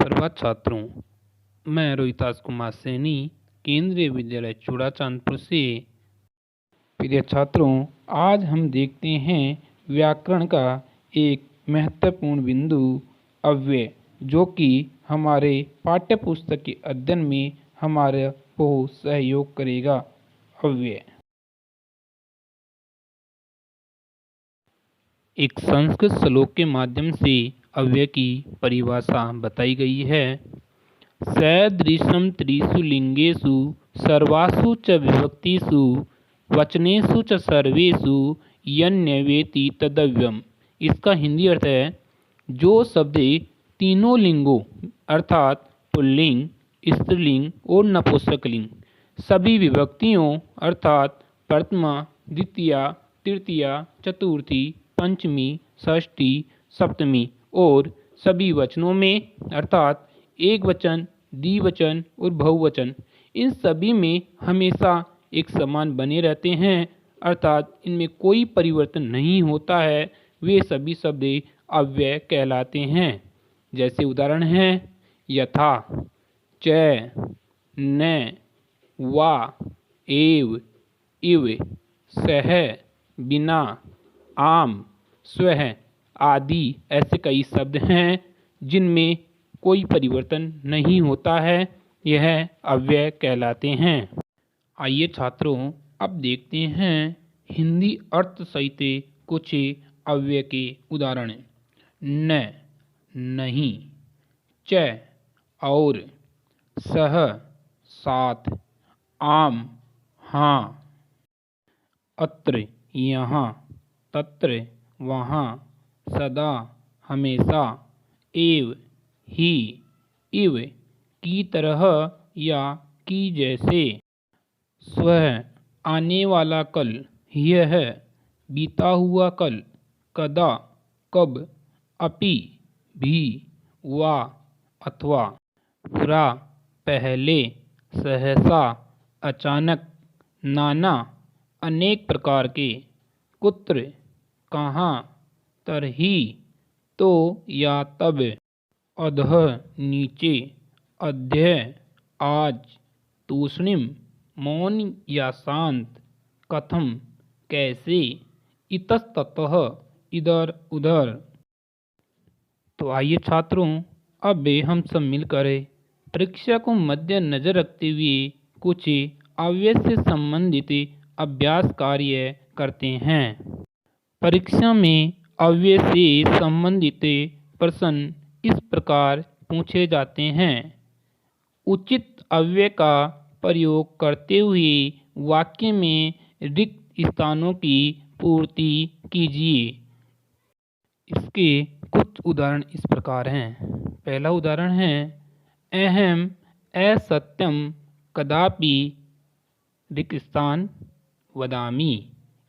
प्रभात छात्रों, मैं रोहितास कुमार सैनी केंद्रीय विद्यालय चूड़ा चांदपुर से। प्रिय छात्रों, आज हम देखते हैं व्याकरण का एक महत्वपूर्ण बिंदु अव्यय, जो कि हमारे पाठ्य पुस्तक के अध्ययन में हमारा बहुत सहयोग करेगा। अव्यय एक संस्कृत श्लोक के माध्यम से अव्यय की परिभाषा बताई गई है। सदृशं त्रिषु लिंगेषु सर्वासु च विभक्तिषु वचनेषु च सर्वेषु यन्यवेति तदव्ययम्। इसका हिंदी अर्थ है, जो शब्द तीनों लिंगों अर्थात पुल्लिंग, स्त्रीलिंग और नपुंसकलिंग सभी विभक्तियों अर्थात प्रथमा, द्वितीया, तृतीया, चतुर्थी, पंचमी, षष्ठी, सप्तमी और सभी वचनों में अर्थात एक वचन, द्विवचन और बहुवचन, इन सभी में हमेशा एक समान बने रहते हैं, अर्थात इनमें कोई परिवर्तन नहीं होता है। वे सभी शब्द अव्यय कहलाते हैं। जैसे उदाहरण हैं यथा, च, न, वा, एव, इव, सह, बिना, आम, स्वः आदि ऐसे कई शब्द हैं जिनमें कोई परिवर्तन नहीं होता है। यह अव्यय कहलाते हैं। आइए छात्रों, अब देखते हैं हिंदी अर्थ सहित कुछ अव्यय के उदाहरण। न, नहीं, च, और, सह, साथ, आम, हाँ, अत्र, यहाँ, तत्र, वहाँ, सदा, हमेशा, एव, ही, इव, की तरह या की जैसे, स्वः, आने वाला कल, यह, बीता हुआ कल, कदा, कब, अपि, भी, वा, अथवा, पुरा, पहले, सहसा, अचानक, नाना, अनेक प्रकार के, कुत्र, कहाँ, तरहि, तो या तब, अधः, नीचे, अद्य, आज, तूष्णीम, मौन या शांत, कथम, कैसे, इतस्ततः, इधर उधर। तो आइए छात्रों, अब हम सब मिलकर परीक्षा को मद्देनजर रखते हुए कुछ अव्यय से संबंधित अभ्यास कार्य करते हैं। परीक्षा में अव्यय से संबंधित प्रश्न इस प्रकार पूछे जाते हैं। उचित अव्यय का प्रयोग करते हुए वाक्य में रिक्त स्थानों की पूर्ति कीजिए। इसके कुछ उदाहरण इस प्रकार हैं। पहला उदाहरण है, अहम असत्यम कदापि रिक्त स्थान वदामि।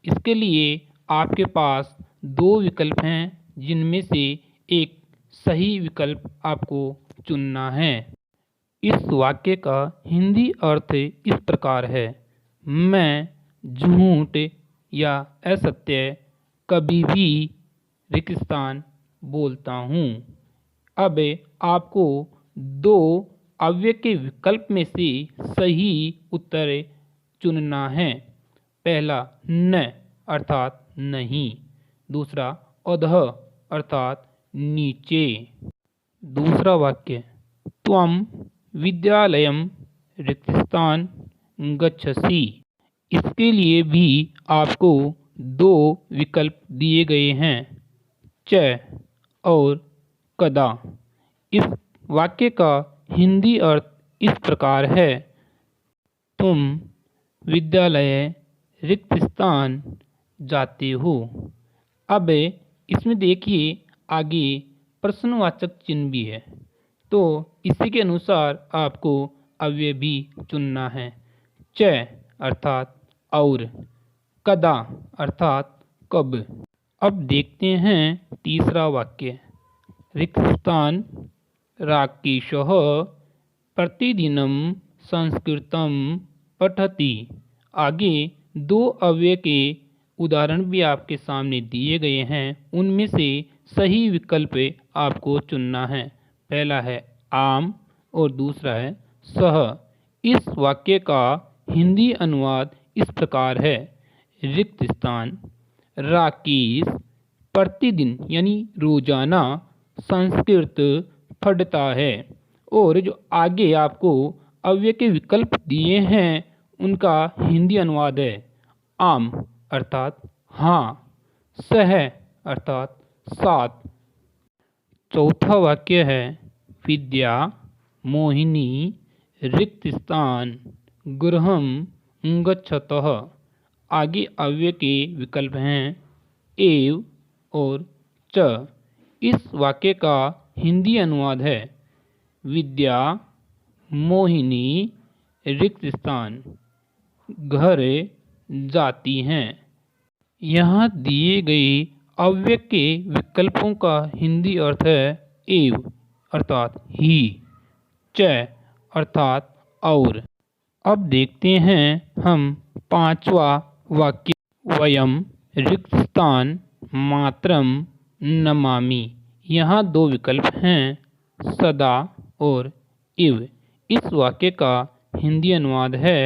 इसके लिए आपके पास दो विकल्प हैं, जिनमें से एक सही विकल्प आपको चुनना है। इस वाक्य का हिंदी अर्थ इस प्रकार है, मैं झूठ या असत्य कभी भी रिक्त स्थान बोलता हूँ। अब आपको दो अव्यय के विकल्प में से सही उत्तर चुनना है। पहला न अर्थात नहीं, दूसरा अधः अर्थात नीचे। दूसरा वाक्य, त्वं विद्यालयं रिक्तस्थान गच्छसि। इसके लिए भी आपको दो विकल्प दिए गए हैं, च और कदा। इस वाक्य का हिंदी अर्थ इस प्रकार है, तुम विद्यालय रिक्त स्थान जाते हो। अब इसमें देखिए आगे प्रश्नवाचक चिन्ह भी है, तो इसी के अनुसार आपको अव्यय भी चुनना है। च अर्थात और, कदा अर्थात कब। अब देखते हैं तीसरा वाक्य, रिक्त स्थान राकेशः प्रतिदिनं संस्कृतं पठति। आगे दो अव्यय के उदाहरण भी आपके सामने दिए गए हैं, उनमें से सही विकल्प आपको चुनना है। पहला है आम और दूसरा है सह। इस वाक्य का हिंदी अनुवाद इस प्रकार है। रिक्त स्थान। राकेश प्रतिदिन यानी रोजाना संस्कृत पढ़ता है। और जो आगे आपको अव्यय के विकल्प दिए हैं उनका हिंदी अनुवाद है आम अर्थात हाँ, सह अर्थात साथ। चौथा वाक्य है विद्या मोहिनी रिक्त स्थान गृहम गच्छतः। आगे अव्यय के विकल्प हैं एव और च। इस वाक्य का हिंदी अनुवाद है विद्या मोहिनी रिक्त स्थान घर जाती हैं। यहाँ दिए गए अव्यय के विकल्पों का हिंदी अर्थ है एव अर्थात ही, च अर्थात और। अब देखते हैं हम पांचवा वाक्य वयम रिक्त स्थान मातरम नमामि। यहाँ दो विकल्प हैं सदा और इव। इस वाक्य का हिंदी अनुवाद है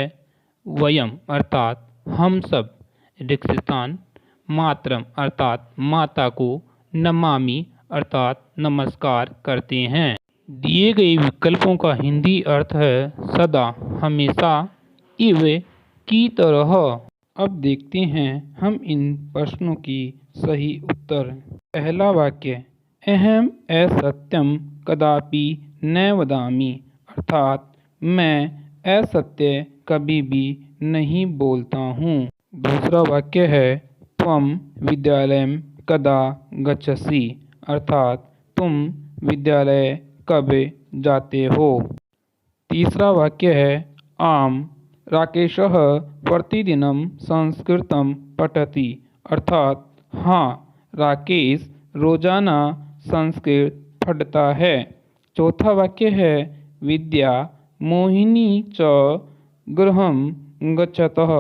वयम अर्थात हम सब रिक्त स्थान मातरम अर्थात माता को नमामि अर्थात नमस्कार करते हैं। दिए गए विकल्पों का हिंदी अर्थ है सदा हमेशा इव की तरह। अब देखते हैं हम इन प्रश्नों की सही उत्तर। पहला वाक्य अहम असत्यम कदापि न वदामि अर्थात मैं असत्य कभी भी नहीं बोलता हूँ। दूसरा वाक्य है त्वम विद्यालयम कदा गच्छसि अर्थात तुम विद्यालय कब जाते हो। तीसरा वाक्य है आम राकेशः प्रतिदिनं संस्कृतं पठति अर्थात हाँ, राकेश रोजाना संस्कृत पढ़ता है। चौथा वाक्य है विद्या मोहिनी च गृहं गच्छतः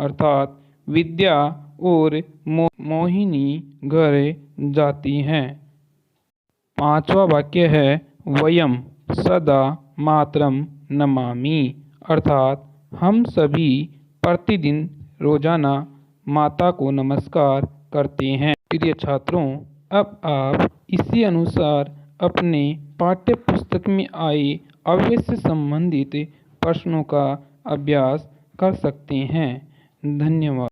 अर्थात विद्या और मोहिनी घर जाती हैं। पांचवा वाक्य है वयम सदा मातरम नमामि अर्थात हम सभी प्रतिदिन रोजाना माता को नमस्कार करते हैं। प्रिय छात्रों, अब आप इसी अनुसार अपने पाठ्य पुस्तक में आए अव्यय से संबंधित प्रश्नों का अभ्यास कर सकते हैं। धन्यवाद।